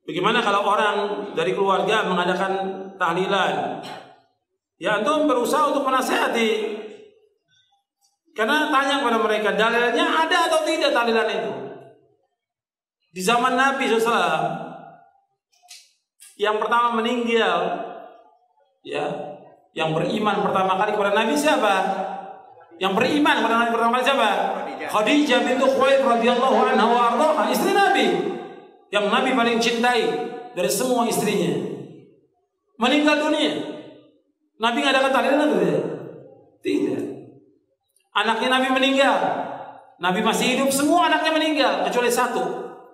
Bagaimana kalau orang dari keluarga mengadakan tahlilan? Ya antum berusaha untuk menasihati. Karena tanya kepada mereka, dalilnya ada atau tidak tahlilan itu? Di zaman Nabi SAW, yang pertama meninggal, ya, yang beriman pertama kali kepada Nabi siapa? Yang beriman kepada Nabi pertama kali siapa? Khadijah bintu Khuwailid radhiyallahu anha wa ardhaha, istri Nabi. Yang Nabi paling cintai dari semua istrinya. Meninggal dunia. Nabi ngadakan tahlilan atau tidak? Tidak. Anaknya Nabi meninggal. Nabi masih hidup, semua anaknya meninggal kecuali satu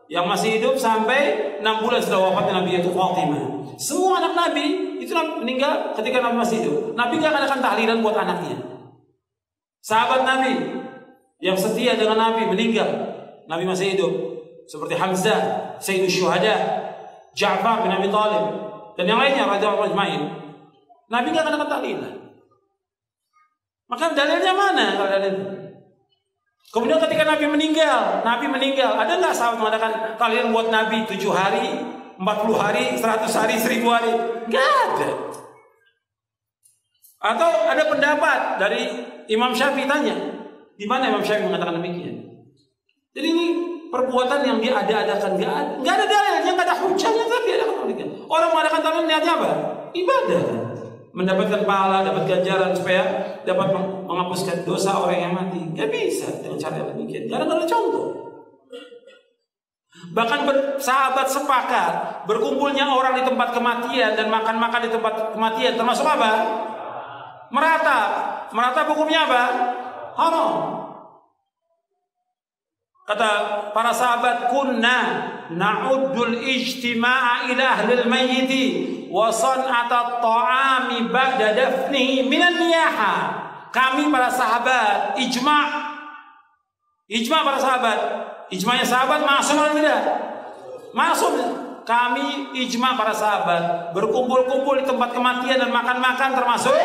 yang masih hidup sampai 6 bulan setelah wafatnya Nabi, yaitu Fatimah. Semua anak Nabi itu meninggal ketika Nabi masih hidup. Nabi nggak adakan tahlilan buat anaknya. Sahabat Nabi yang setia dengan Nabi meninggal, Nabi masih hidup, seperti Hamzah, Sayyidus Syuhada, Ja'far bin Abi Thalib, dan yang lainnya radhiyallahu ajmain. Nabi nggak adakan tahlilan. Maka dalilnya mana kalau dalil? Kemudian ketika Nabi meninggal, ada nggak sahabat mengatakan kalian buat Nabi 7 hari, 40 hari, 100 hari, 1000 hari? Nggak ada. Atau ada pendapat dari Imam Syafi'i, tanya, di mana Imam Syafi'i mengatakan demikian? Jadi ini perbuatan yang dia ada-adakan, nggak ada dalilnya, nggak ada hujahnya, tapi ada demikian. Orang mengadakan tahlilan niatnya apa? Ibadah. Mendapatkan pahala, dapat ganjaran supaya dapat menghapuskan dosa orang yang mati. Gak bisa dengan cara yang demikian. Jarang ada contoh. Bahkan sahabat sepakat berkumpulnya orang di tempat kematian dan makan-makan di tempat kematian termasuk apa? Meratap. Meratap hukumnya apa? Haram. Kata para sahabat, kunna na'uddul ijtima'a ila ahlil mayyiti wa san'ata ta'ami ba'da dafnihi minan niyaha. Kami para sahabat ijma' para sahabat. Ijma'nya sahabat masuk atau tidak? Masuk. Kami ijma' para sahabat berkumpul-kumpul di tempat kematian dan makan-makan termasuk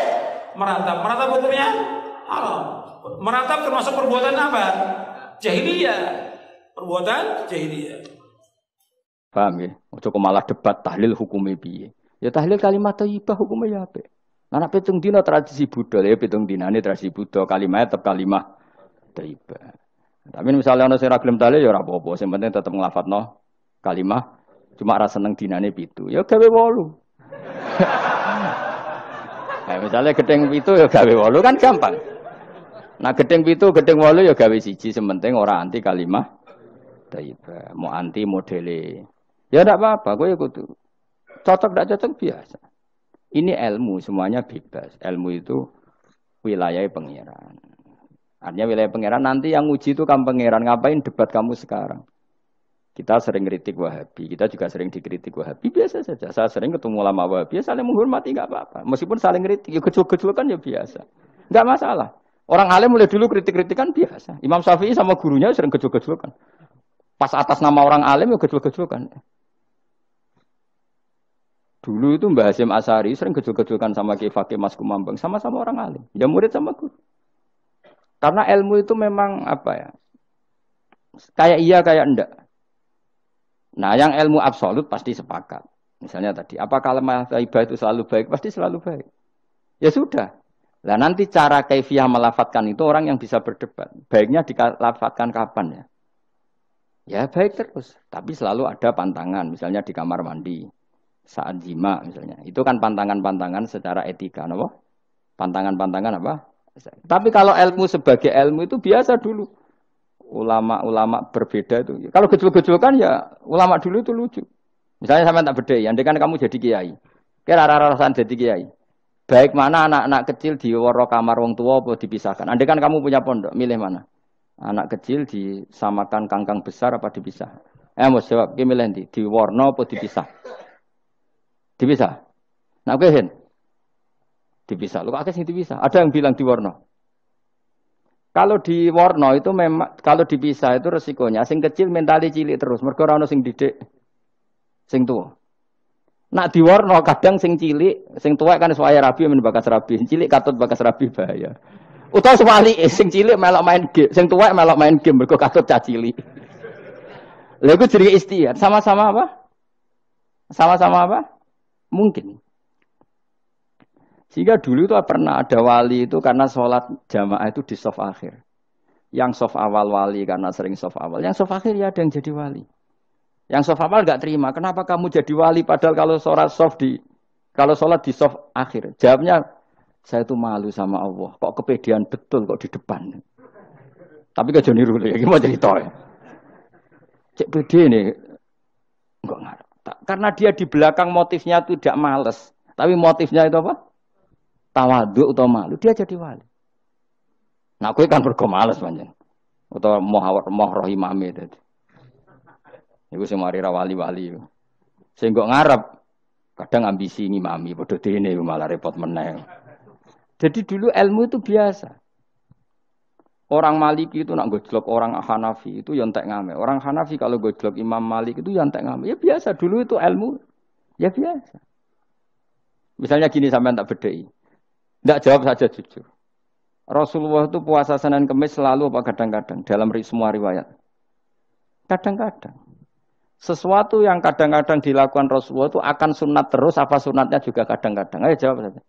meratap. Meratap hukumnya haram. Meratap termasuk perbuatan apa? Jahiliyah. Perbuatan jahiliyah. Paham ya? Ojo malah debat tahlil hukumnya piye. Ya tahlil kalimat thayyibah hukumnya ya apik. Anak pitung dina tradisi Buddha, ya pitung dinane tradisi Buddha, kalimat tetap kalimat thayyibah. Tapi misalnya ana sing ra gelem tahlil ya ora apa-apa, sing penting tetep nglafadzno kalimat, cuma ra seneng dinane 7. Ya gawe 8. Nah, misalnya gedeng 7 ya gawe 8 kan gampang. Nah gedeng 7, gedeng 8 ya gawe 1, sementing ora anti kalimat thayyibah, mau anti modele. Ya ndak apa-apa, kowe kudu cocok ndak cocok biasa. Ini ilmu, semuanya bebas. Ilmu itu wilayah pangeran. Artinya wilayah pangeran, nanti yang uji itu kamu pangeran. Ngapain debat kamu sekarang? Kita sering kritik Wahabi, kita juga sering dikritik Wahabi, biasa saja. Saya sering ketemu ulama Wahabi, saling menghormati nggak apa-apa. Meskipun saling kritik, ya gejol-gejolkan ya biasa. Nggak masalah. Orang alim mulai dulu kritik-kritikan biasa. Imam Syafi'i sama gurunya sering gejol-gejolkan. Pas atas nama orang alim ya gejol-gejolkan. Dulu itu Mbah Hasyim Asy'ari sering gejol-gejolkan sama Ki Fakih Mas Kumambang, sama-sama orang alim. Ya murid sama guru. Karena ilmu itu memang apa ya? Kayak iya kayak enggak. Nah, yang ilmu absolut pasti sepakat. Misalnya tadi, apa kalimat thayyibah itu selalu baik? Pasti selalu baik. Ya sudah. Lah nanti cara kaifiyah melafatkan itu orang yang bisa berdebat. Baiknya dilafatkan kapan ya? Ya baik terus. Tapi selalu ada pantangan. Misalnya di kamar mandi. Saat jima misalnya. Itu kan pantangan-pantangan secara etika. Apa? Pantangan-pantangan apa? Tapi kalau ilmu sebagai ilmu itu biasa dulu. Ulama-ulama berbeda itu. Kalau gejol-gejolkan ya ulama dulu itu lucu. Misalnya sama tak beda. Andai kan kamu jadi kiai. Kira rara-rasan jadi kiai. Baik mana anak-anak kecil di waro kamar wong tua apa dipisahkan. Andai kan kamu punya pondok, milih mana? Anak kecil disamakan kangkang besar apa dipisah? Mau jawab, ki milih ndi? Di warna apa dipisah? Dipisah. Nah, oke hen. Dipisah. Lu akeh sing dipisah. Ada yang bilang di warna. Kalau di warna itu memang kalau dipisah itu resikonya sing kecil mentali cilik terus. Mergo ora ono sing didik sing tuwa. Nak diwarna kadang sing cilik, sing tuwek kan suwaya rabi men bakas rabi. Cilik katut bakas rabi bahaya. Utawa sebalike sing cilik melok main game, sing tuwek melok main game mergo katut cah cilik. Lha iku jenenge istihad, sama-sama apa? Sama-sama apa? Mungkin. Sehingga dulu itu pernah ada wali itu karena sholat jamaah itu di shaf akhir. Yang shaf awal wali karena sering shaf awal. Yang shaf akhir ya ada yang jadi wali. Yang shaf awal nggak terima. Kenapa kamu jadi wali padahal kalau sholat di shaf akhir? Jawabnya, saya itu malu sama Allah. Kok kepedean betul kok di depan. Tapi gak jadi niru ya. Gimana cerita ya? Cek pede nih. Enggak ngarep. Karena dia di belakang motifnya itu tidak males. Tapi motifnya itu apa? Tawaduk atau malu. Dia jadi wali. Nah, gue kan mergo males panjen. Atau moh roh imame tadi. Iku sing mari ra wali-wali. Sing kok ngarep kadang ambisi ngimami padha dene malah repot meneh. Jadi dulu ilmu itu biasa. Orang Maliki itu nak gojlok orang Hanafi itu yang entek ngame. Orang Hanafi kalau gojlok Imam Malik itu yang entek ngame. Ya biasa dulu itu ilmu. Ya biasa. Misalnya gini sampean tak bedhei. Ndak jawab saja jujur. Rasulullah itu puasa Senin Kamis selalu apa kadang-kadang dalam semua riwayat. Kadang-kadang. Sesuatu yang kadang-kadang dilakukan Rasulullah itu akan sunat terus apa sunatnya juga kadang-kadang. Ayo jawab saja.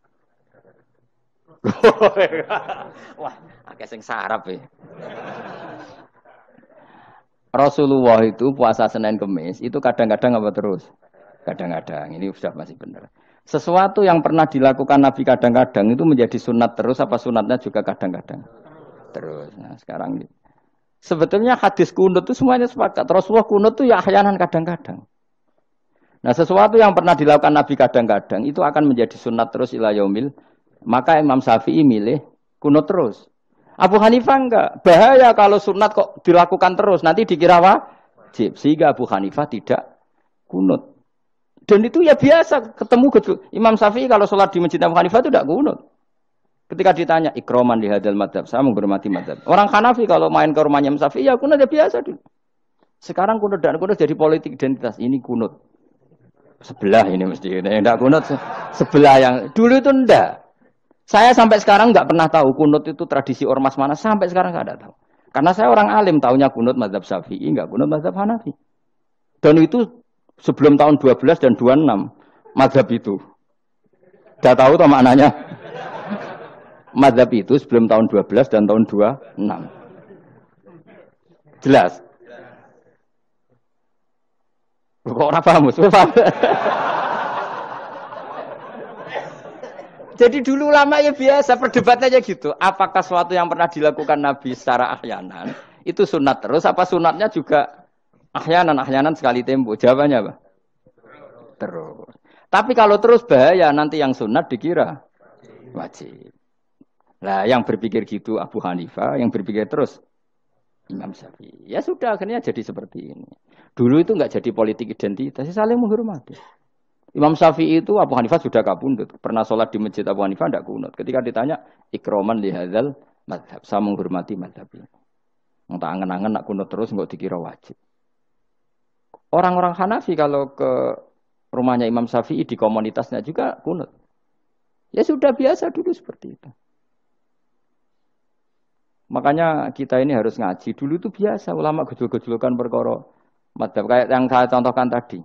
Wah, akeh sing sarap ya. Rasulullah itu puasa Senin Kamis itu kadang-kadang apa terus? Kadang-kadang. Ini sudah masih benar. Sesuatu yang pernah dilakukan Nabi kadang-kadang itu menjadi sunat terus apa sunatnya juga kadang-kadang? Terus. Nah, sekarang ini. Sebetulnya hadis kunut itu semuanya sepakat. Rasulullah kunut itu ya ahyanan kadang-kadang. Nah, sesuatu yang pernah dilakukan Nabi kadang-kadang itu akan menjadi sunat terus ila yaumil. Maka Imam Syafi'i milih kunut terus. Abu Hanifah enggak. Bahaya kalau sunat kok dilakukan terus. Nanti dikira wajib. Sehingga Abu Hanifah tidak kunut. Dan itu ya biasa. Ketemu Imam Syafi'i kalau sholat di masjid Abu Hanifah itu tidak kunut. Ketika ditanya, ikroman di hadal madhab. Saya menghormati madhab. Orang Hanafi kalau main ke rumahnya Imam Syafi'i ya kunut ya biasa dulu. Sekarang kunut dan kunut jadi politik identitas. Ini kunut. Sebelah ini mesti. Tidak kunut. Sebelah yang. Dulu itu enggak. Saya sampai sekarang nggak pernah tahu kunut itu tradisi ormas mana. Sampai sekarang nggak ada tahu. Karena saya orang alim, tahunya kunut mazhab Syafi'i, nggak kunut mazhab Hanafi. Dan itu sebelum tahun 12 dan 26 mazhab itu. Udah tahu toh maknanya? Mazhab itu sebelum tahun 12 dan tahun 26. Jelas? Kok ora paham? Jadi dulu lama ya biasa, perdebatannya gitu. Apakah sesuatu yang pernah dilakukan Nabi secara ahyanan, itu sunat terus, apa sunatnya juga ahyanan sekali tempo? Jawabannya apa? Terus. Tapi kalau terus bahaya, nanti yang sunat dikira wajib. Nah, yang berpikir gitu Abu Hanifah, yang berpikir terus Imam Syafi'i. Ya sudah, akhirnya jadi seperti ini. Dulu itu enggak jadi politik identitas, saling menghormati. Imam Syafi'i itu Abu Hanifah sudah kabundut. Pernah sholat di masjid Abu Hanifah tidak kunut. Ketika ditanya, ikroman lihadzal madhab. Saya menghormati madhab ini. Entah angen-angen nak kunut terus nggak dikira wajib. Orang-orang Hanafi kalau ke rumahnya Imam Syafi'i di komunitasnya juga kunut. Ya sudah biasa dulu seperti itu. Makanya kita ini harus ngaji. Dulu itu biasa ulama gejol-gejolkan perkara madhab. Kayak yang saya contohkan tadi.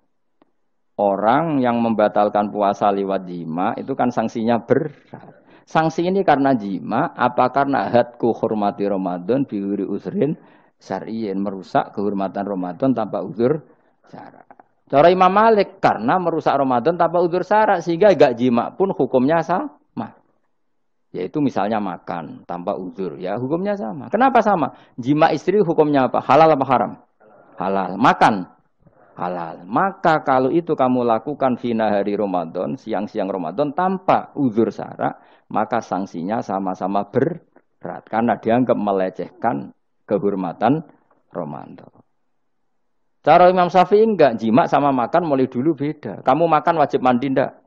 Orang yang membatalkan puasa lewat jima itu kan sanksinya berat. Sanksi ini karena jima, apa karena hadku hormati Ramadan biuri usrin syar'iyyin, merusak kehormatan Ramadan tanpa uzur syara'. Cara Imam Malik karena merusak Ramadan tanpa uzur syara' sehingga gak jima pun hukumnya sama. Yaitu misalnya makan tanpa uzur, ya hukumnya sama. Kenapa sama? Jima istri hukumnya apa? Halal apa haram? Halal. Makan halal. Maka kalau itu kamu lakukan fina hari Ramadan, siang-siang Ramadan tanpa uzur syara', maka sanksinya sama-sama berat karena dianggap melecehkan kehormatan Ramadan. Cara Imam Syafi'i enggak, jima sama makan mulai dulu beda. Kamu makan wajib mandi enggak?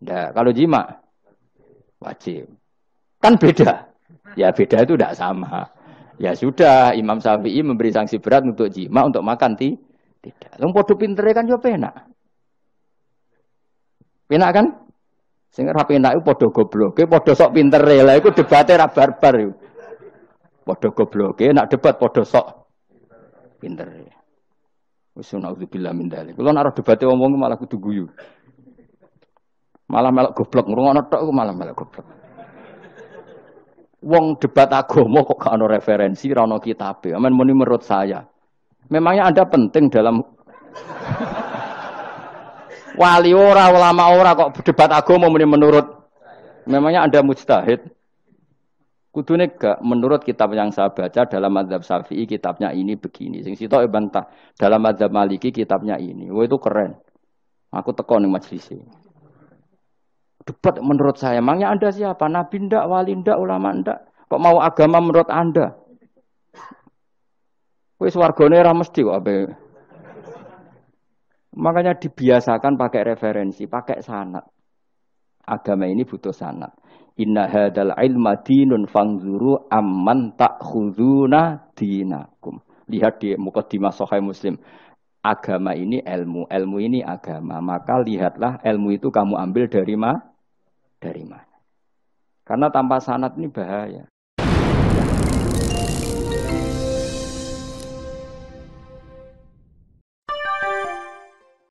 Enggak. Kalau jima wajib. Kan beda. Ya beda itu enggak sama. Ya sudah, Imam Syafi'i memberi sanksi berat untuk jima, untuk makan tidak. Wong padha pintere kan yo penak. Penak kan? Sing ora penak iku padha gobloke, padha sok pintere. Lah iku debate ra barbar iku. Padha gobloke, nak debat padha sok pintere. Wis naudzubillah min dzalik. Kulo nek debate wong malah kudu guyu. Malah melok goblok ngrungokno tok malah melok goblok. Wong debat agama kok gak ono referensi, ora ono kitabe. Amen muni menurut saya. Memangnya Anda penting dalam wali ora, ulama ora kok debat agama muni menurut. Memangnya Anda mujtahid? Kudune gak menurut kitab yang saya baca dalam mazhab Syafi'i kitabnya ini begini. Sing sitok bantah dalam mazhab Maliki kitabnya ini. Wah itu keren. Aku teko ning majelis ini. Debat menurut saya, emangnya Anda siapa? Nabi ndak, wali ndak, ulama ndak? Kok mau agama menurut Anda? Wis wargane ora mesti kok ape. Makanya dibiasakan pakai referensi, pakai sanad. Agama ini butuh sanad. Inna hadzal ilma dinun fangzuru amman ta'khuduna dinakum. Lihat di mukadimah Sahih Muslim. Agama ini ilmu, ilmu ini agama. Maka lihatlah ilmu itu kamu ambil dari mana? Karena tanpa sanad ini bahaya.